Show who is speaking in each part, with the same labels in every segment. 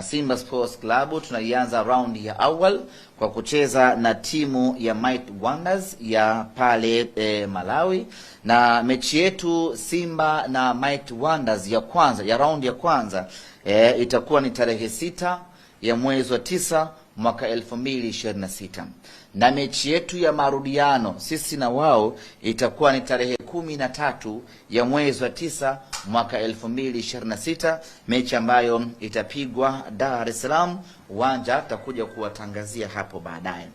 Speaker 1: Simba Sports Club tunaianza round ya awal kwa kucheza na timu ya Might Wonders ya pale Malawi, na mechi yetu Simba na Might Wonders ya kwanza ya round ya kwanza itakuwa ni tarehe 6 ya mwezi wa 9 mwaka 2026, na mechi yetu ya marudiano sisi na wao itakuwa ni tarehe 13 ya mwezi wa 9 mwaka 2026, mechi ambayo itapigwa Dar es Salaam. Uwanja tutakuja kuwatangazia hapo baadaye.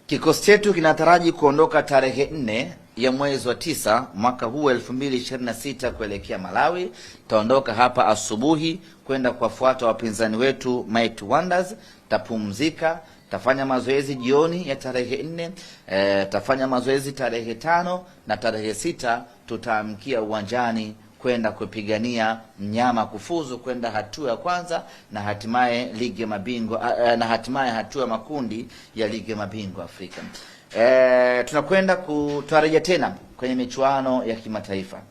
Speaker 1: Kikosi chetu kinataraji kuondoka tarehe 4 ya mwezi wa 9 mwaka huu 2026 kuelekea Malawi. Taondoka hapa asubuhi kwenda kuwafuata wapinzani wetu Might Wonders, tapumzika, tafanya mazoezi jioni ya tarehe 4, tafanya mazoezi tarehe 5 na tarehe 6 tutaamkia uwanjani kwenda kupigania mnyama kufuzu kwenda hatua ya kwanza na hatimaye ligi ya mabingwa na hatimaye hatua ya makundi ya ligi ya mabingwa Afrika. Tunakwenda kutarajia tena kwenye michuano ya kimataifa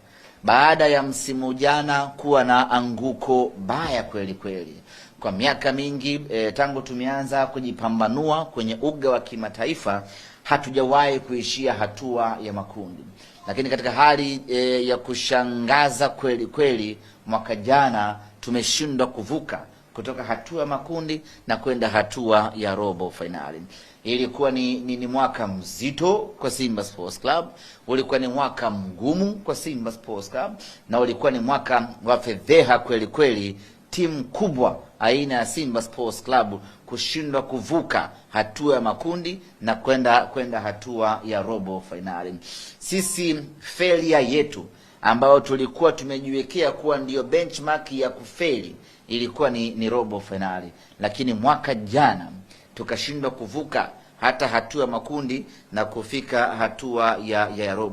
Speaker 1: baada ya msimu jana kuwa na anguko baya kweli kweli. Kwa miaka mingi tangu tumeanza kujipambanua kwenye uga wa kimataifa hatujawahi kuishia hatua ya makundi, lakini katika hali ya kushangaza kweli kweli, mwaka jana tumeshindwa kuvuka kutoka hatua ya makundi na kwenda hatua ya robo finali. Ilikuwa ni mwaka mzito kwa Simba Sports Club, ulikuwa ni mwaka mgumu kwa Simba Sports Club, na ulikuwa ni mwaka wa fedheha kweli kweli, timu kubwa aina ya Simba Sports Club kushindwa kuvuka hatua ya makundi na kwenda hatua ya robo finali. Sisi failure yetu ambayo tulikuwa tumejiwekea kuwa ndio benchmark ya kufeli ilikuwa ni robo finali, lakini mwaka jana tukashindwa kuvuka hata hatua ya makundi na kufika hatua ya robo.